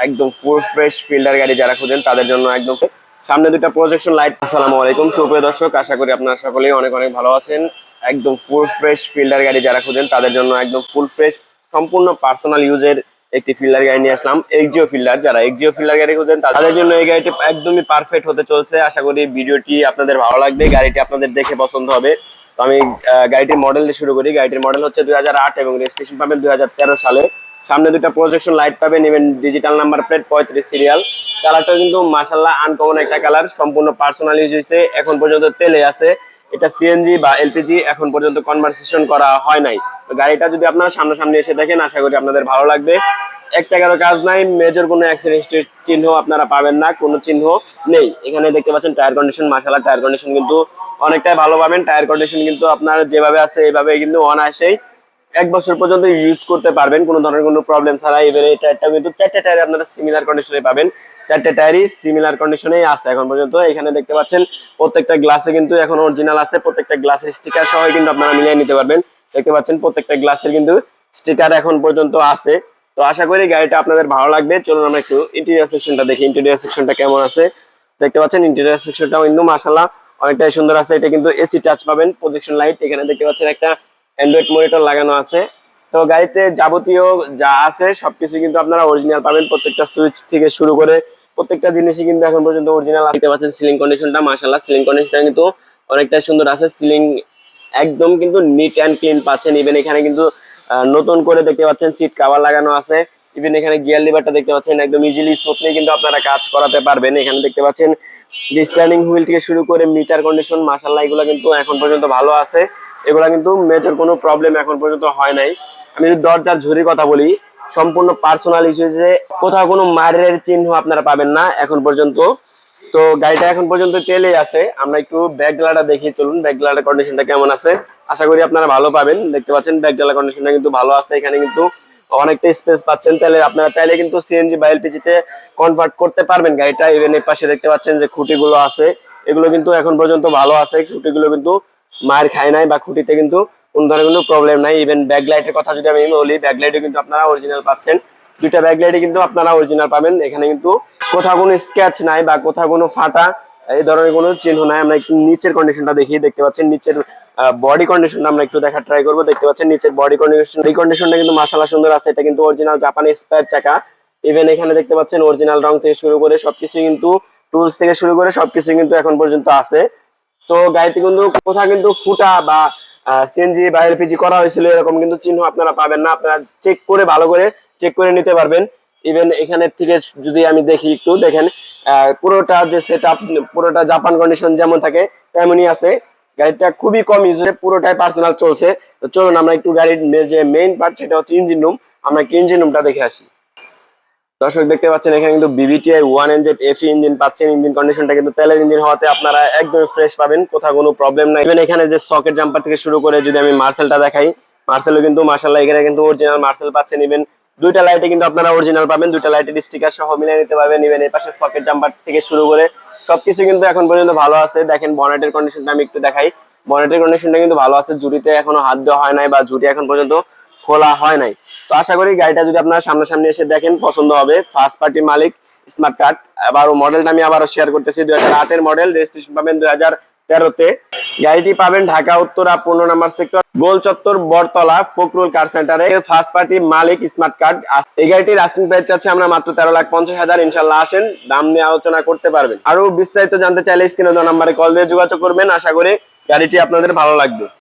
একদম full fresh fielder গাড়ি যারা খুঁজেন তাদের জন্য একদম সামনে দুটো প্রজেকশন লাইট। আসসালামু আলাইকুম সুপ্রিয় দর্শক, আশা করি আপনারা সকলেই অনেক অনেক ভালো আছেন। একদম ফুল ফ্রেশ ফিল্ডার গাড়ি যারা খুঁজেন তাদের জন্য একদম ফুল ফ্রেশ সম্পূর্ণ পার্সোনাল ইউজের একটি ফিল্ডার গাড়ি নিয়ে আসলাম। এক্সিও ফিল্ডার, যারা এক্সিও ফিল্ডার গাড়ি খুঁজেন তাদের জন্য এই গাড়িটি একদমই পারফেক্ট হতে চলছে। আশা করি ভিডিওটি আপনাদের ভালো লাগবে, গাড়িটি আপনাদের দেখে পছন্দ হবে। তো আমি গাড়িটির মডেল দিয়ে শুরু করি। গাড়িটির মডেল হচ্ছে 2008 এবং রেজিস্ট্রেশন পাবেন 2013 সালে। সামনে দুটো প্রজেকশন লাইট পাবেন, even digital number plate 35 serial. কালারটা কিন্তু মাশাআল্লাহ আনকমন একটা কালার, সম্পূর্ণ পার্সোনাল ইউজ হয়েছে। এখন পর্যন্ত তেলে আছে, এটা সিএনজি বা এলপিজি এখন পর্যন্ত কনভার্সেশন করা হয় নাই। তো গাড়িটা যদি আপনারা সামনাসামনি এসে দেখেন আশা করি আপনাদের ভালো লাগবে। এক টাকারও কাজ নাই, মেজর কোনো অ্যাক্সিডেন্টের চিহ্ন আপনারা পাবেন না, কোনো চিহ্ন নেই। এখানে দেখতে পাচ্ছেন টায়ার কন্ডিশন, মাশাআল্লাহ টায়ার কন্ডিশন কিন্তু অনেকটাই ভালো পাবেন। টায়ার কন্ডিশন কিন্তু আপনার যেভাবে আছে এইভাবে কিন্তু অনায়াসেই 1 বছর পর্যন্ত ইউজ করতে পারবেন কোনো ধরনের কোনো প্রবলেম ছাড়া। এবারে এই টায়ারটা কিন্তু 4টে টায়ার আপনারা সিমিলার কন্ডিশনে পাবেন, 4টে টায়ারই সিমিলার কন্ডিশনেই আছে এখন পর্যন্ত। এখানে দেখতে পাচ্ছেন প্রত্যেকটা গ্লাসে কিন্তু এখন অরিজিনাল আছে, প্রত্যেকটা গ্লাসের স্টিকার সহ কিন্তু আপনারা মিলিয়ে নিতে পারবেন। দেখতে পাচ্ছেন প্রত্যেকটা গ্লাসের কিন্তু স্টিকার এখন পর্যন্ত আছে। তো আশা করি গাড়িটা আপনাদের ভালো লাগবে। চলুন আমরা একটু ইন্টেরিয়র সেকশনটা দেখি, ইন্টেরিয়র সেকশনটা কেমন আছে। দেখতে পাচ্ছেন ইন্টেরিয়র সেকশনটাও কিন্তু মাশাআল্লাহ অনেকটাই সুন্দর আছে। এটা কিন্তু এসি টাচ পাবেন, প্রজেকশন লাইট, এখানে দেখতে পাচ্ছেন একটা অ্যান্ড্রয়েড মনিটর লাগানো আছে। তো গাড়িতে যাবতীয় যা আছে সবকিছু কিন্তু আপনারা অরিজিনাল পাবেন, প্রত্যেকটা সুইচ থেকে শুরু করে প্রত্যেকটা জিনিসই কিন্তু এখন পর্যন্ত অরিজিনাল। দেখতে পাচ্ছেন সিলিং কন্ডিশনটা মাশাআল্লাহ, সিলিং কন্ডিশনটা কিন্তু অনেকটাই সুন্দর আছে। সিলিং একদম কিন্তু নিট অ্যান্ড ক্লিন পাচ্ছেন। ইভেন এখানে কিন্তু নতুন করে দেখতে পাচ্ছেন সিট কভার লাগানো আছে। ইভেন এখানে গিয়ার লিভারটা দেখতে পাচ্ছেন একদম ইজিলি স্মুথলি কিন্তু আপনারা কাজ করাতে পারবেন। এখানে দেখতে পাচ্ছেন যে স্ট্যান্ডিং হুইল থেকে শুরু করে মিটার কন্ডিশন মাশাআল্লাহ এগুলো কিন্তু এখন পর্যন্ত ভালো আছে। এগুলা কিন্তু মেজর কোনো প্রবলেম এখন পর্যন্ত হয় নাই। আমি যদি দরজার ঝুরির কথা বলি, সম্পূর্ণ পার্সোনাল ইস্যুতে কোথাও কোনো মারের চিহ্ন আপনারা পাবেন না এখন পর্যন্ত। তো গাড়িটা এখন পর্যন্ত তেলেই আছে। আমরা একটু ব্যাক গ্লাসটা দেখি, চলুন ব্যাক গ্লাসের কন্ডিশনটা কেমন আছে। আশা করি আপনারা ভালো পাবেন। দেখতে পাচ্ছেন ব্যাক গ্লাসের কন্ডিশনটা কিন্তু ভালো আছে। এখানে কিন্তু অনেকটা স্পেস পাচ্ছেন, তাহলে আপনারা চাইলে কিন্তু সিএনজি বা এলপিজি তে কনভার্ট করতে পারবেন গাড়িটা। ইভেন এর পাশে দেখতে পাচ্ছেন যে খুঁটিগুলো আছে, এগুলো কিন্তু এখন পর্যন্ত ভালো আছে। খুঁটিগুলো কিন্তু মার খায় নাই বা খুঁটিতে কিন্তু কোন ধরনের কোনো প্রবলেম নাই। ইভেন ব্যাকলাইটের কথা যদি আমি বলি, ব্যাকলাইটও কিন্তু আপনারা অরিজিনাল পাচ্ছেন। দুইটা ব্যাকলাইটে কিন্তু আপনারা অরিজিনাল পাবেন। এখানে কিন্তু কোথাও কোনো স্ক্র্যাচ নাই বা কোথাও কোনো ফাটা এই ধরনের কোনো চিহ্ন নাই। আমরা একটু নিচের কন্ডিশনটা দেখি। দেখতে পাচ্ছেন নিচের বডি কন্ডিশনটা আমরা একটু দেখার ট্রাই করবো। দেখতে পাচ্ছেন নিচের বডি কন্ডিশন, এই কন্ডিশনটা কিন্তু মাশাআল্লাহ সুন্দর আছে। এটা কিন্তু অরিজিনাল জাপানি স্পেয়ার চাকা। ইভেন এখানে দেখতে পাচ্ছেন অরিজিনাল রং থেকে শুরু করে সবকিছু কিন্তু টুলস থেকে শুরু করে সবকিছু কিন্তু এখন পর্যন্ত আছে। তো গাড়িতে কিন্তু কোথাও কিন্তু ফুটা বা সিএনজি বা এলপিজি করা হয়েছিল এরকম কিন্তু চিহ্ন আপনারা পাবেন না। আপনারা চেক করে ভালো করে চেক করে নিতে পারবেন। ইভেন এখানে থেকে যদি আমি দেখি একটু দেখেন, পুরোটা যে সেটআপ পুরোটা জাপান কন্ডিশন যেমন থাকে তেমনই আছে। গাড়িটা খুবই কম ইউজে, পুরোটাই পার্সোনাল চলছে। তো চলুন আমরা একটু গাড়ির যে মেইন পার্ট সেটা হচ্ছে ইঞ্জিন রুম, আমরা একটু ইঞ্জিন রুমটা দেখে আসি। দর্শক দেখতে পাচ্ছেন এখানে কিন্তু বিবিটিআই 1NZ এফি ইঞ্জিন পাচ্ছেন। ইঞ্জিন কন্ডিশনটা কিন্তু তেলের ইঞ্জিন হওয়াতে আপনারা একদম ফ্রেশ পাবেন, কোথাও কোনো প্রবলেম নাই। ইভেন এখানে যে সকেট জাম্পার থেকে শুরু করে যদি আমি মার্সেলটা দেখাই, মার্সেলও কিন্তু মাশাআল্লাহ এখানে কিন্তু অরিজিনাল মার্সেল পাচ্ছেন। ইভেন দুইটা লাইটে কিন্তু আপনারা অরিজিনাল পাবেন, দুইটা লাইটের স্টিকার সহ মিলিয়ে নিতে পারবেন। ইভেন এর পাশে সকেট জাম্পার থেকে শুরু করে সবকিছু কিন্তু এখন পর্যন্ত ভালো আছে। দেখেন বনেটের কন্ডিশনটা আমি একটু দেখাই। বনেটের কন্ডিশনটা কিন্তু ভালো আছে, ঝুড়িতে এখনো হাত দেওয়া হয় নাই বা ঝুড়ি এখন পর্যন্ত খোলা হয় নাই। তো আশা করি গাড়িটা যদি আপনারা সামনাসামনি এসে দেখেন পছন্দ হবে। ফার্স্ট পার্টি মালিক, স্মার্ট কার্ড। আবারও মডেলটা আমি আবারও শেয়ার করতেছি, 2008 এর মডেল, রেজিস্ট্রেশন পাবেন 2013 তে। গাড়িটি পাবেন ঢাকা উত্তরা 15 নম্বর সেক্টর, গোল চত্বর, বটতলা, ফখরুল কার সেন্টারে। ফার্স্ট পার্টি মালিক, স্মার্ট কার্ড। এই গাড়িটির আস্কিং প্রাইস চাচ্ছে আমরা মাত্র 13,50,000। ইনশাল্লাহ আসেন, দাম নিয়ে আলোচনা করতে পারবেন। আরো বিস্তারিত জানতে চাইলে স্ক্রিনে দেওয়া নাম্বারে কল দিয়ে যোগাযোগ করবেন। আশা করি গাড়িটি আপনাদের ভালো লাগবে।